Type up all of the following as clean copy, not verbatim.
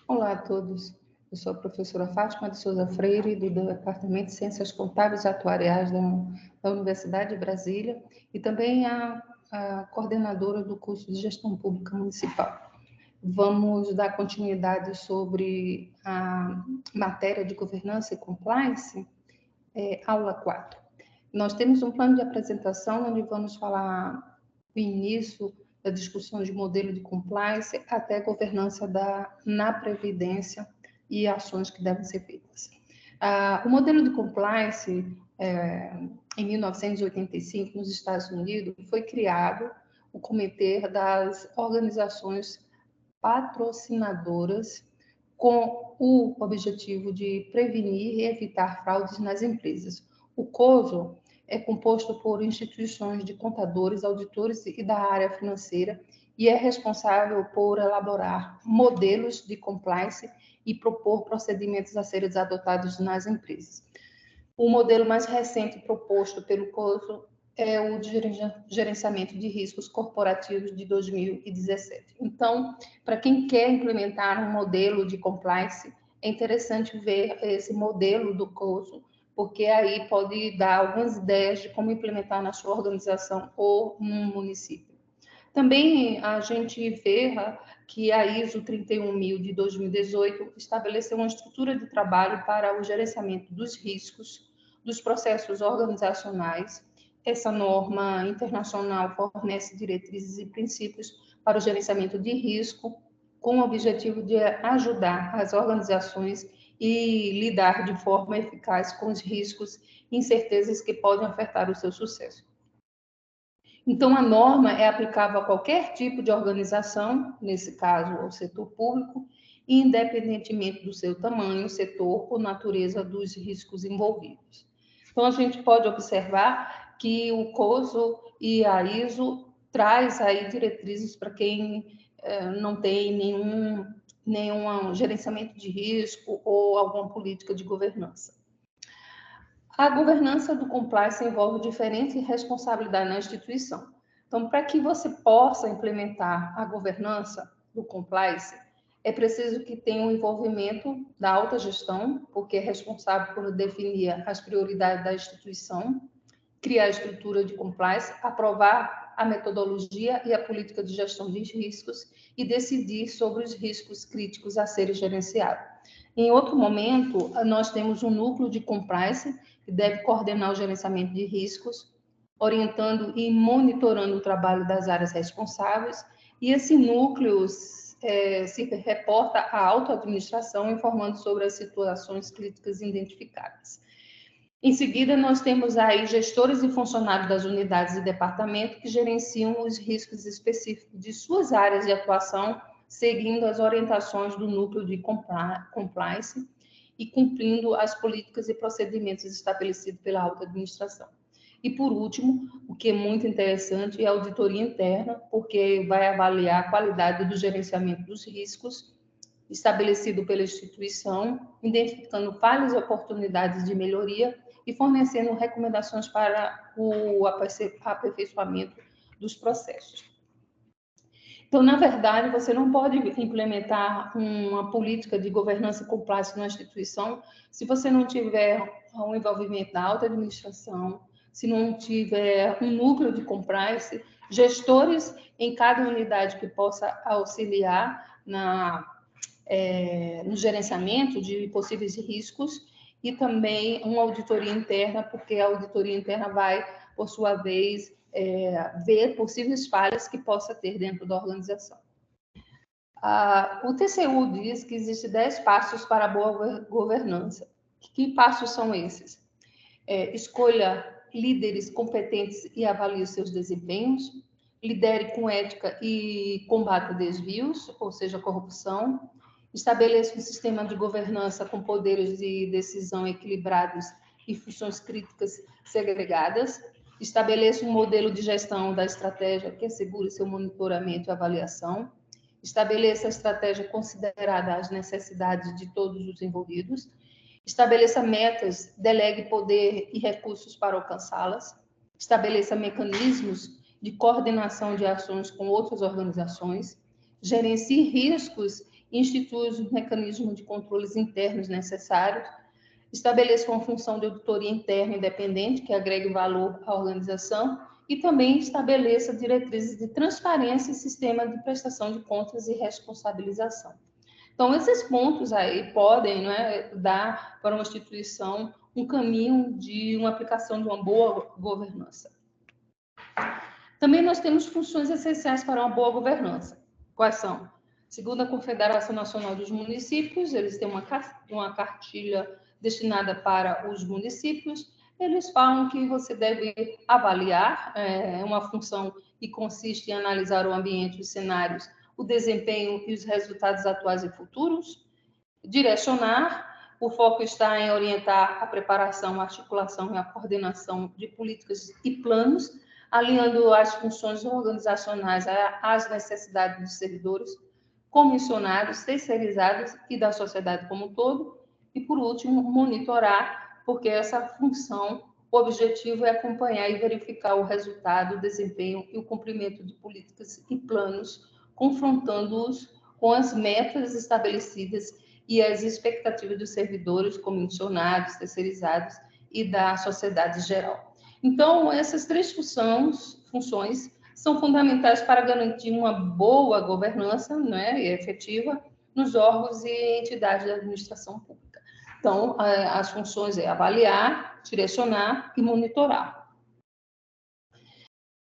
Olá a todos. Eu sou a professora Fátima de Souza Freire, do Departamento de Ciências Contábeis e Atuariais da Universidade de Brasília e também a coordenadora do curso de Gestão Pública Municipal. Vamos dar continuidade sobre a matéria de governança e compliance, aula 4. Nós temos um plano de apresentação onde vamos falar o início da discussão de modelo de compliance até governança na Previdência e ações que devem ser feitas. O modelo de compliance, em 1985, nos Estados Unidos, foi criado o Comitê das Organizações Patrocinadoras com o objetivo de prevenir e evitar fraudes nas empresas. O COSO é composto por instituições de contadores, auditores e da área financeira e é responsável por elaborar modelos de compliance e propor procedimentos a serem adotados nas empresas. O modelo mais recente proposto pelo COSO é o de gerenciamento de riscos corporativos de 2017. Então, para quem quer implementar um modelo de compliance, é interessante ver esse modelo do COSO, porque aí pode dar algumas ideias de como implementar na sua organização ou num município. Também a gente vê que a ISO 31000 de 2018 estabeleceu uma estrutura de trabalho para o gerenciamento dos riscos dos processos organizacionais. Essa norma internacional fornece diretrizes e princípios para o gerenciamento de risco, com o objetivo de ajudar as organizações e lidar de forma eficaz com os riscos e incertezas que podem afetar o seu sucesso. Então, a norma é aplicável a qualquer tipo de organização, nesse caso, ao setor público, independentemente do seu tamanho, setor ou natureza dos riscos envolvidos. Então, a gente pode observar que o COSO e a ISO traz aí diretrizes para quem não tem nenhum gerenciamento de risco ou alguma política de governança. A governança do compliance envolve diferentes responsabilidades na instituição. Então, para que você possa implementar a governança do compliance, é preciso que tenha um envolvimento da alta gestão, porque é responsável por definir as prioridades da instituição, criar a estrutura de compliance, aprovar a metodologia e a política de gestão de riscos e decidir sobre os riscos críticos a serem gerenciados. Em outro momento, nós temos um núcleo de compliance que deve coordenar o gerenciamento de riscos, orientando e monitorando o trabalho das áreas responsáveis, e esse núcleo se reporta à autoadministração, informando sobre as situações críticas identificadas. Em seguida, nós temos aí gestores e funcionários das unidades e departamentos que gerenciam os riscos específicos de suas áreas de atuação, seguindo as orientações do núcleo de compliance e cumprindo as políticas e procedimentos estabelecidos pela auto-administração. E, por último, o que é muito interessante é a auditoria interna, porque vai avaliar a qualidade do gerenciamento dos riscos estabelecido pela instituição, identificando falhas e oportunidades de melhoria e fornecendo recomendações para o aperfeiçoamento dos processos. Então, na verdade, você não pode implementar uma política de governança e compliance na instituição se você não tiver um envolvimento da alta administração, se não tiver um núcleo de compliance, gestores em cada unidade que possa auxiliar no gerenciamento de possíveis riscos e também uma auditoria interna, porque a auditoria interna vai, por sua vez, ver possíveis falhas que possa ter dentro da organização. O TCU diz que existem 10 passos para a boa governança. Que passos são esses? Escolha líderes competentes e avalie seus desempenhos, lidere com ética e combata desvios, ou seja, corrupção, estabeleça um sistema de governança com poderes de decisão equilibrados e funções críticas segregadas, estabeleça um modelo de gestão da estratégia que assegure seu monitoramento e avaliação, estabeleça a estratégia considerada as necessidades de todos os envolvidos, estabeleça metas, delegue poder e recursos para alcançá-las, estabeleça mecanismos de coordenação de ações com outras organizações, gerencie riscos institui os mecanismos de controles internos necessários, estabeleça uma função de auditoria interna independente que agregue valor à organização e também estabeleça diretrizes de transparência e sistema de prestação de contas e responsabilização. Então, esses pontos aí podem, né, dar para uma instituição um caminho de uma aplicação de uma boa governança. Também nós temos funções essenciais para uma boa governança. Quais são? Segundo a Confederação Nacional dos Municípios, eles têm uma cartilha destinada para os municípios. Eles falam que você deve avaliar, uma função que consiste em analisar o ambiente, os cenários, o desempenho e os resultados atuais e futuros. Direcionar, o foco está em orientar a preparação, a articulação e a coordenação de políticas e planos, alinhando as funções organizacionais às necessidades dos servidores, comissionados, terceirizados e da sociedade como um todo. E, por último, monitorar, porque essa função, o objetivo é acompanhar e verificar o resultado, o desempenho e o cumprimento de políticas e planos, confrontando-os com as metas estabelecidas e as expectativas dos servidores, comissionados, terceirizados e da sociedade geral. Então, essas três funções são fundamentais para garantir uma boa governança, né, efetiva nos órgãos e entidades da administração pública. Então, as funções é avaliar, direcionar e monitorar.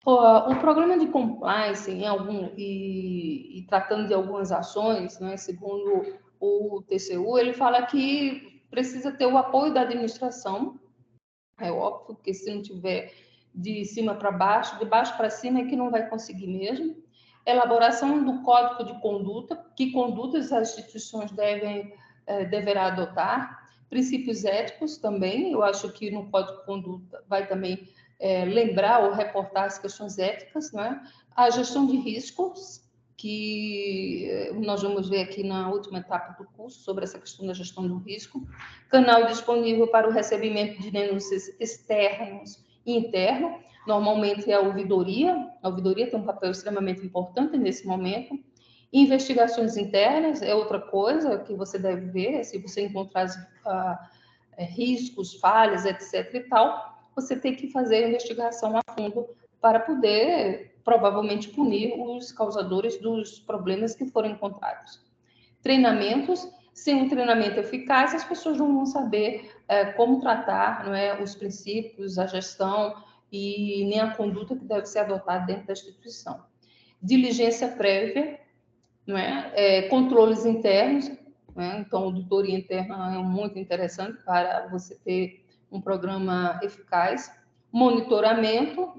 O programa de compliance, e tratando de algumas ações, né, segundo o TCU, ele fala que precisa ter o apoio da administração, é óbvio, porque se não tiver de cima para baixo, de baixo para cima é que não vai conseguir mesmo. Elaboração do código de conduta, que condutas as instituições deverá adotar. Princípios éticos também, eu acho que no código de conduta vai também lembrar ou reportar as questões éticas, né? A gestão de riscos, que nós vamos ver aqui na última etapa do curso, sobre essa questão da gestão do risco. Canal disponível para o recebimento de denúncias externos e interno, normalmente é a ouvidoria. A ouvidoria tem um papel extremamente importante nesse momento. Investigações internas é outra coisa que você deve ver, se você encontrar riscos, falhas, etc. e tal, você tem que fazer a investigação a fundo para poder, provavelmente, punir os causadores dos problemas que foram encontrados. Treinamentos. Sem um treinamento eficaz, as pessoas não vão saber como tratar, não é, os princípios, a gestão e nem a conduta que deve ser adotada dentro da instituição. Diligência prévia, não é? Controles internos, né? Então, auditoria interna é muito interessante para você ter um programa eficaz. Monitoramento,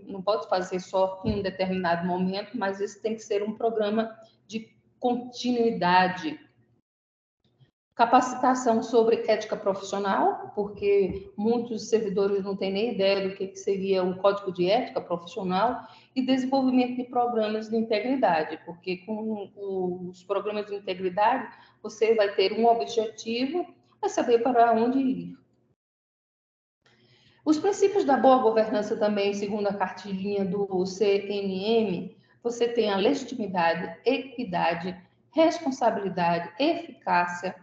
não pode fazer só em um determinado momento, mas esse tem que ser um programa de continuidade. Capacitação sobre ética profissional, porque muitos servidores não têm nem ideia do que seria o código de ética profissional, e desenvolvimento de programas de integridade, porque com os programas de integridade você vai ter um objetivo, vai saber para onde ir. Os princípios da boa governança também, segundo a cartilhinha do CNM, você tem a legitimidade, equidade, responsabilidade, eficácia,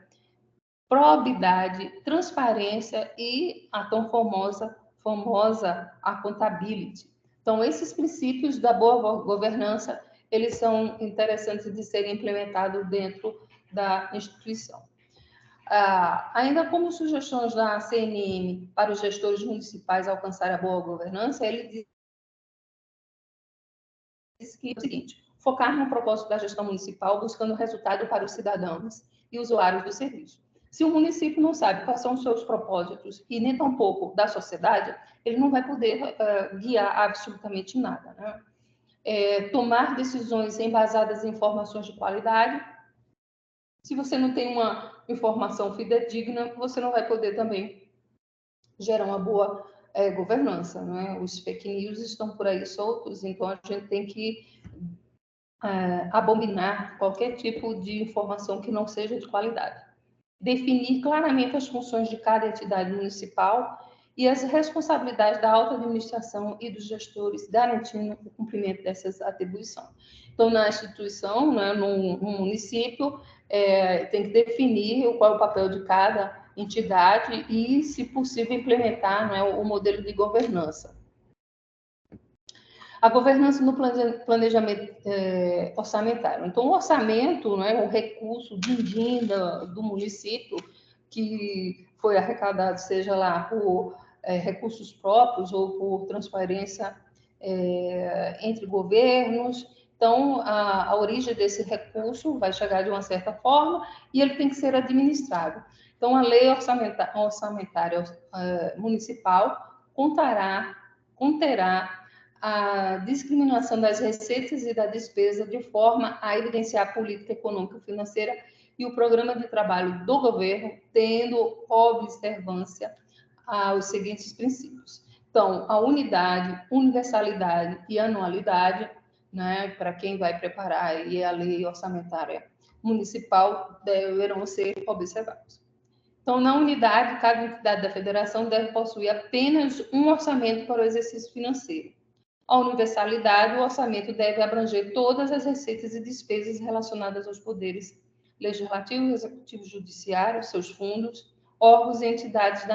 probidade, transparência e a tão famosa accountability. Então, esses princípios da boa governança, eles são interessantes de serem implementados dentro da instituição. Ainda como sugestões da CNM para os gestores municipais alcançarem a boa governança, ele diz que é o seguinte: focar no propósito da gestão municipal, buscando resultado para os cidadãos e usuários do serviço. Se o município não sabe quais são os seus propósitos e nem tampouco da sociedade, ele não vai poder guiar absolutamente nada, né? Tomar decisões embasadas em informações de qualidade. Se você não tem uma informação fidedigna, você não vai poder também gerar uma boa governança, né? Os fake news estão por aí soltos, então a gente tem que abominar qualquer tipo de informação que não seja de qualidade. Definir claramente as funções de cada entidade municipal e as responsabilidades da alta administração e dos gestores, garantindo o cumprimento dessas atribuições. Então, na instituição, né, no município, tem que definir qual é o papel de cada entidade e, se possível, implementar, né, o modelo de governança. A governança no planejamento orçamentário. Então, o orçamento, né, o recurso din-din do município, que foi arrecadado, seja lá por recursos próprios ou por transparência entre governos. Então, a origem desse recurso vai chegar de uma certa forma e ele tem que ser administrado. Então, a lei orçamentária municipal conterá a discriminação das receitas e da despesa de forma a evidenciar a política econômica e financeira e o programa de trabalho do governo, tendo observância aos seguintes princípios. Então, a unidade, universalidade e anualidade, né, para quem vai preparar aí a lei orçamentária municipal, deverão ser observados. Então, na unidade, cada entidade da federação deve possuir apenas um orçamento para o exercício financeiro. A universalidade, o orçamento deve abranger todas as receitas e despesas relacionadas aos poderes legislativo, executivo, judiciário, seus fundos, órgãos e entidades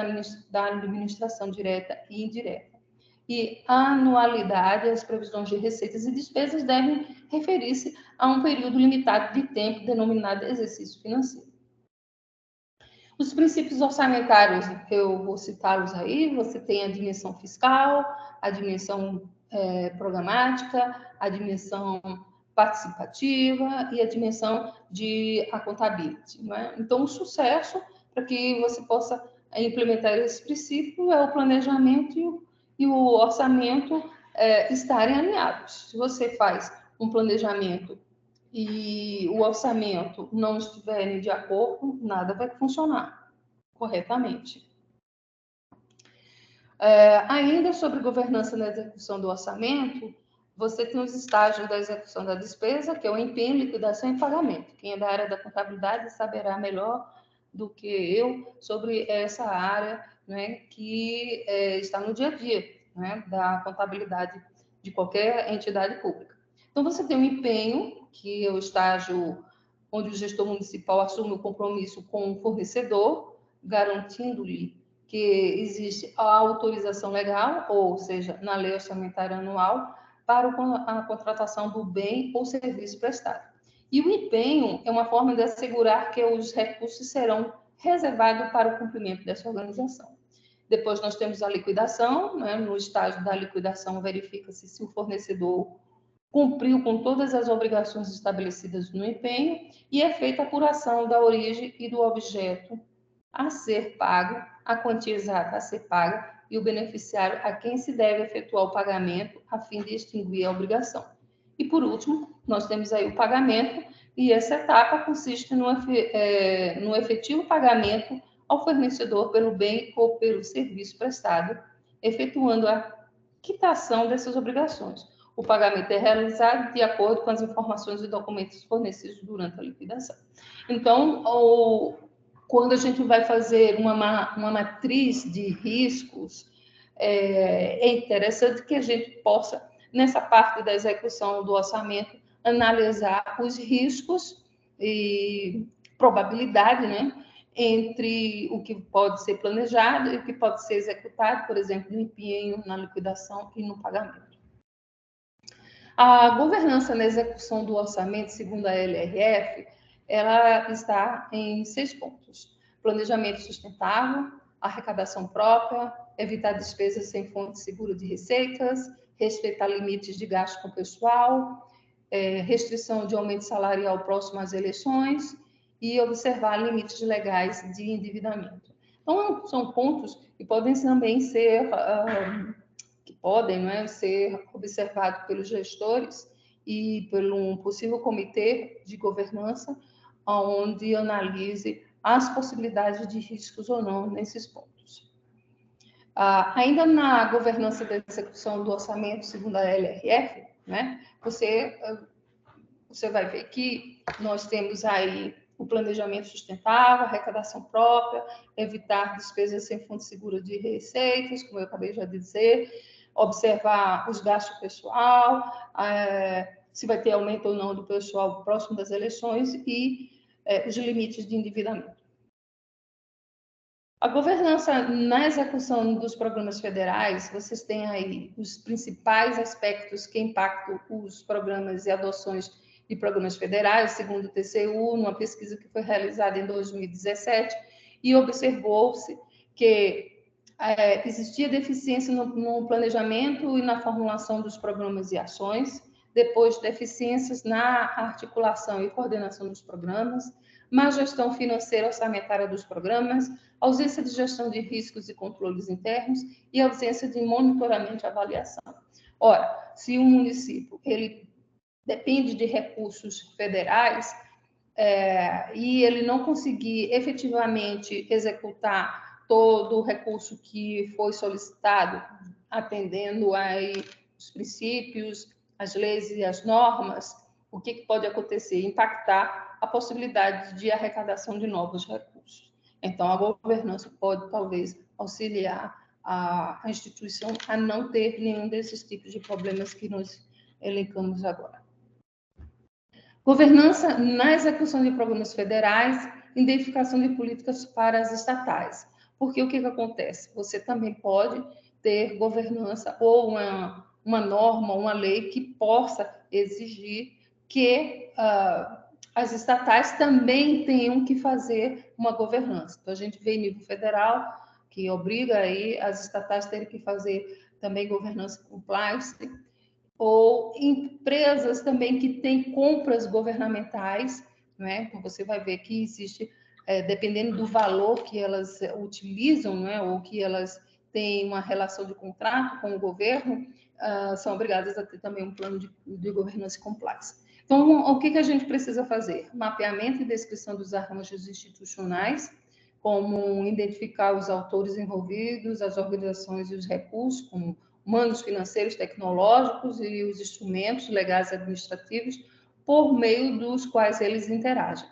da administração direta e indireta. E a anualidade, as previsões de receitas e despesas devem referir-se a um período limitado de tempo denominado exercício financeiro. Os princípios orçamentários, eu vou citá-los aí, você tem a dimensão fiscal, a dimensão programática, a dimensão participativa e a dimensão de accountability. Não é? Então, o sucesso, para que você possa implementar esse princípio, é o planejamento e o orçamento estarem alinhados. Se você faz um planejamento e o orçamento não estiverem de acordo, nada vai funcionar corretamente. Ainda sobre governança na execução do orçamento, você tem os estágios da execução da despesa, que é o empenho, liquidação e pagamento. Quem é da área da contabilidade saberá melhor do que eu sobre essa área, né, que está no dia a dia, né, da contabilidade de qualquer entidade pública. Então, você tem o empenho, que é o estágio onde o gestor municipal assume o compromisso com o fornecedor, garantindo-lhe que existe a autorização legal, ou seja, na lei orçamentária anual, para a contratação do bem ou serviço prestado. E o empenho é uma forma de assegurar que os recursos serão reservados para o cumprimento dessa organização. Depois nós temos a liquidação, né? No estágio da liquidação verifica-se se o fornecedor cumpriu com todas as obrigações estabelecidas no empenho e é feita a apuração da origem e do objeto a ser pago, a quantia exata a ser paga e o beneficiário a quem se deve efetuar o pagamento a fim de extinguir a obrigação. E, por último, nós temos aí o pagamento, e essa etapa consiste no efetivo pagamento ao fornecedor pelo bem ou pelo serviço prestado, efetuando a quitação dessas obrigações. O pagamento é realizado de acordo com as informações e documentos fornecidos durante a liquidação. Então, quando a gente vai fazer uma matriz de riscos, é interessante que a gente possa, nessa parte da execução do orçamento, analisar os riscos e probabilidade, né, entre o que pode ser planejado e o que pode ser executado, por exemplo, no empenho, na liquidação e no pagamento. A governança na execução do orçamento, segundo a LRF, ela está em 6 pontos: planejamento sustentável, arrecadação própria, evitar despesas sem fonte segura de receitas, respeitar limites de gasto com pessoal, restrição de aumento salarial próximo às eleições e observar limites legais de endividamento. Então, são pontos que podem também ser ser observados pelos gestores e por um possível comitê de governança, onde analise as possibilidades de riscos ou não nesses pontos. Ainda na governança da execução do orçamento, segundo a LRF, né, você vai ver que nós temos aí o planejamento sustentável, arrecadação própria, evitar despesas sem fonte segura de receitas, como eu acabei de dizer, observar os gastos pessoal, se vai ter aumento ou não do pessoal próximo das eleições e os limites de endividamento. A governança na execução dos programas federais, vocês têm aí os principais aspectos que impactam os programas e adoções de programas federais, segundo o TCU, numa pesquisa que foi realizada em 2017, e observou-se que existia deficiência no planejamento e na formulação dos programas e ações, depois deficiências na articulação e coordenação dos programas, má gestão financeira orçamentária dos programas, ausência de gestão de riscos e controles internos e ausência de monitoramento e avaliação. Ora, se um município ele depende de recursos federais e ele não conseguir efetivamente executar todo o recurso que foi solicitado, atendendo aí os princípios, as leis e as normas, o que pode acontecer? Impactar a possibilidade de arrecadação de novos recursos. Então, a governança pode, talvez, auxiliar a instituição a não ter nenhum desses tipos de problemas que nós elencamos agora. Governança na execução de programas federais, identificação de políticas para as estatais. Porque o que acontece? Você também pode ter governança ou uma norma, uma lei que possa exigir que as estatais também tenham que fazer uma governança. Então, a gente vê em nível federal que obriga aí as estatais a terem que fazer também governança compliance, ou empresas também que têm compras governamentais, né? Então, você vai ver que existe, dependendo do valor que elas utilizam, né? Ou que elas têm uma relação de contrato com o governo, são obrigadas a ter também um plano de governança compliance. Então, o que a gente precisa fazer? Mapeamento e descrição dos arranjos institucionais, como identificar os autores envolvidos, as organizações e os recursos, como humanos, financeiros, tecnológicos e os instrumentos legais e administrativos por meio dos quais eles interagem.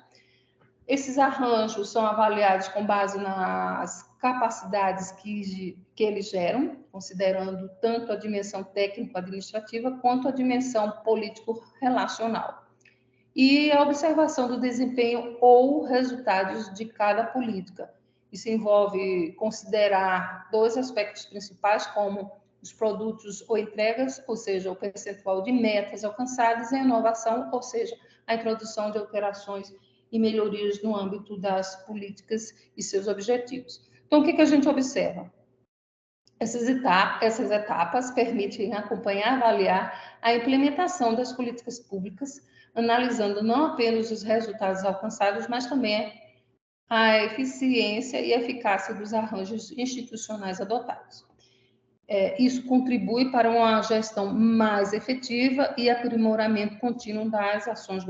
Esses arranjos são avaliados com base nas capacidades que eles geram, considerando tanto a dimensão técnico-administrativa quanto a dimensão político-relacional. E a observação do desempenho ou resultados de cada política. Isso envolve considerar dois aspectos principais, como os produtos ou entregas, ou seja, o percentual de metas alcançadas, e a inovação, ou seja, a introdução de alterações e melhorias no âmbito das políticas e seus objetivos. Então, o que a gente observa? Essas etapas permitem acompanhar e avaliar a implementação das políticas públicas, analisando não apenas os resultados alcançados, mas também a eficiência e eficácia dos arranjos institucionais adotados. Isso contribui para uma gestão mais efetiva e aprimoramento contínuo das ações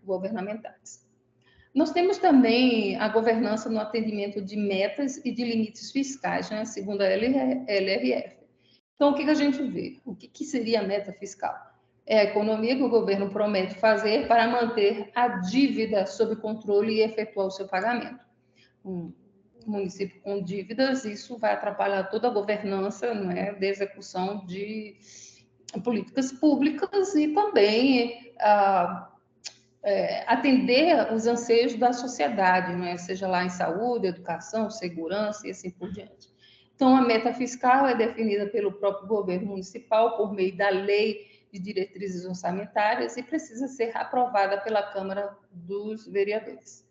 governamentais. Nós temos também a governança no atendimento de metas e de limites fiscais, né, segundo a LRF. Então, o que a gente vê? O que seria a meta fiscal? É a economia que o governo promete fazer para manter a dívida sob controle e efetuar o seu pagamento. Um município com dívidas, isso vai atrapalhar toda a governança, não é, de execução de políticas públicas e também atender os anseios da sociedade, não é? Seja lá em saúde, educação, segurança e assim por diante. Então, a meta fiscal é definida pelo próprio governo municipal por meio da lei de diretrizes orçamentárias e precisa ser aprovada pela Câmara dos Vereadores.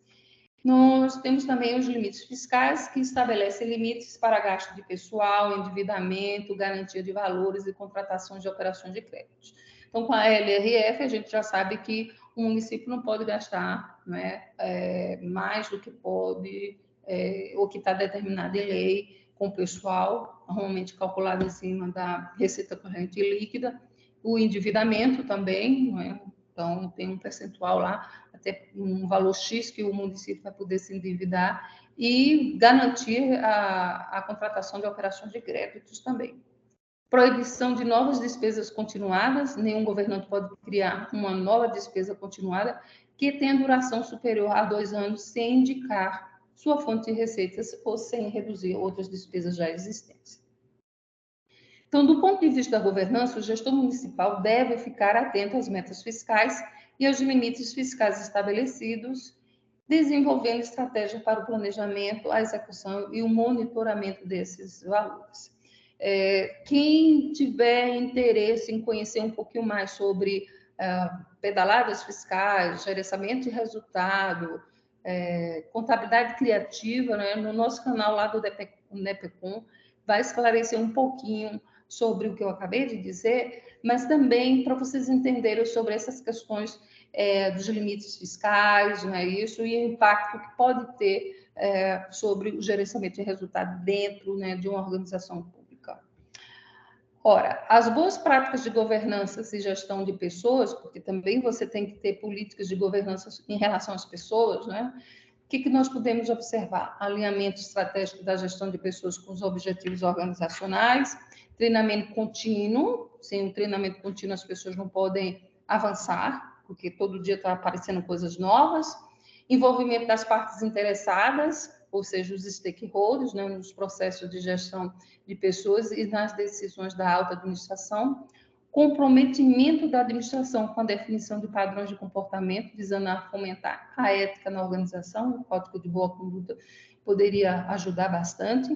Nós temos também os limites fiscais, que estabelecem limites para gasto de pessoal, endividamento, garantia de valores e contratações de operações de crédito. Então, com a LRF, a gente já sabe que o município não pode gastar, né, mais do que pode, ou que está determinado em lei, com pessoal, normalmente calculado em cima da receita corrente líquida, o endividamento também, não é? Então, tem um percentual lá, até um valor X que o município vai poder se endividar e garantir a contratação de operações de créditos também. Proibição de novas despesas continuadas, nenhum governante pode criar uma nova despesa continuada, que tenha duração superior a 2 anos sem indicar sua fonte de receitas ou sem reduzir outras despesas já existentes. Então, do ponto de vista da governança, o gestor municipal deve ficar atento às metas fiscais e aos limites fiscais estabelecidos, desenvolvendo estratégia para o planejamento, a execução e o monitoramento desses valores. Quem tiver interesse em conhecer um pouquinho mais sobre pedaladas fiscais, gerenciamento de resultado, contabilidade criativa, né, no nosso canal lá do NEPECOM, vai esclarecer um pouquinho sobre o que eu acabei de dizer, mas também para vocês entenderem sobre essas questões dos limites fiscais, não é isso, e o impacto que pode ter sobre o gerenciamento de resultado dentro, né, de uma organização pública. Ora, as boas práticas de governança e gestão de pessoas, porque também você tem que ter políticas de governança em relação às pessoas, né? O que nós podemos observar? Alinhamento estratégico da gestão de pessoas com os objetivos organizacionais, treinamento contínuo. Sem o treinamento contínuo, as pessoas não podem avançar, porque todo dia está aparecendo coisas novas. Envolvimento das partes interessadas, ou seja, os stakeholders, né, nos processos de gestão de pessoas e nas decisões da alta administração. Comprometimento da administração com a definição de padrões de comportamento, visando a fomentar a ética na organização. O Código de Boa Conduta poderia ajudar bastante.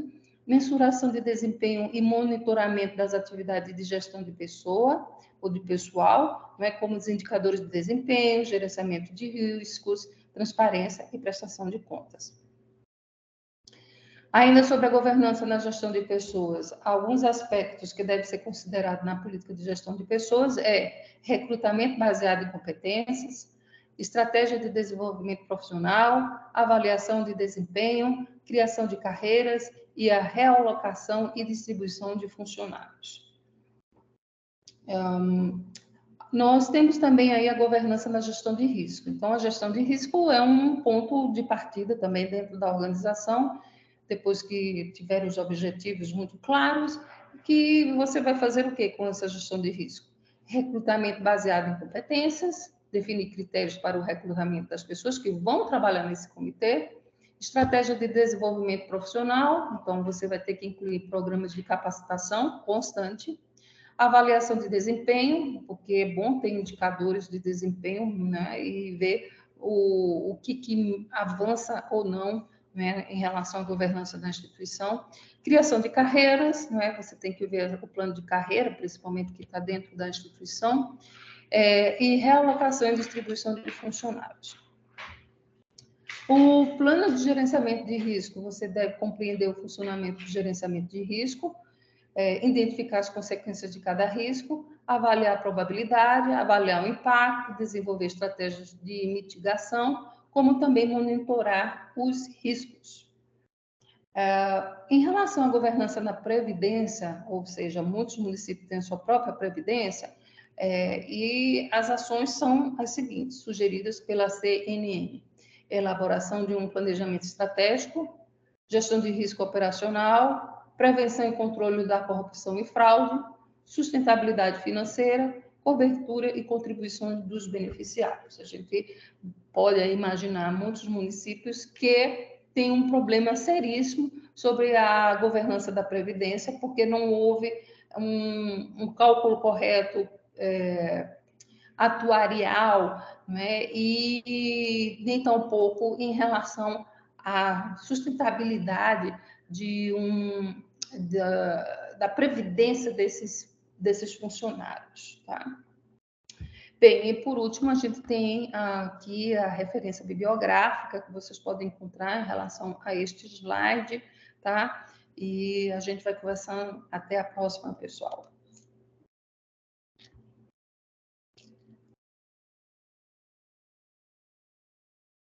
Mensuração de desempenho e monitoramento das atividades de gestão de pessoa ou de pessoal, né, como os indicadores de desempenho, gerenciamento de riscos, transparência e prestação de contas. Ainda sobre a governança na gestão de pessoas, alguns aspectos que devem ser considerados na política de gestão de pessoas recrutamento baseado em competências, estratégia de desenvolvimento profissional, avaliação de desempenho, criação de carreiras e a realocação e distribuição de funcionários. Nós temos também aí a governança na gestão de risco. Então, a gestão de risco é um ponto de partida também dentro da organização, depois que tiver os objetivos muito claros, que você vai fazer o quê com essa gestão de risco? Recrutamento baseado em competências, definir critérios para o recrutamento das pessoas que vão trabalhar nesse comitê, estratégia de desenvolvimento profissional, então você vai ter que incluir programas de capacitação constante, avaliação de desempenho, porque é bom ter indicadores de desempenho, né, e ver o que avança ou não, né, em relação à governança da instituição. Criação de carreiras, né, você tem que ver o plano de carreira, principalmente que está dentro da instituição, e realocação e distribuição de funcionários. O plano de gerenciamento de risco, você deve compreender o funcionamento do gerenciamento de risco, identificar as consequências de cada risco, avaliar a probabilidade, avaliar o impacto, desenvolver estratégias de mitigação, como também monitorar os riscos. Em relação à governança na Previdência, ou seja, muitos municípios têm a sua própria Previdência, e as ações são as seguintes, sugeridas pela CNN: elaboração de um planejamento estratégico, gestão de risco operacional, prevenção e controle da corrupção e fraude, sustentabilidade financeira, cobertura e contribuição dos beneficiários. A gente pode imaginar muitos municípios que têm um problema seríssimo sobre a governança da Previdência, porque não houve um cálculo correto atuarial, né, e nem tampouco em relação à sustentabilidade da previdência desses funcionários, tá? Bem, e por último, a gente tem aqui a referência bibliográfica que vocês podem encontrar em relação a este slide, tá? E a gente vai conversando. Até a próxima, pessoal.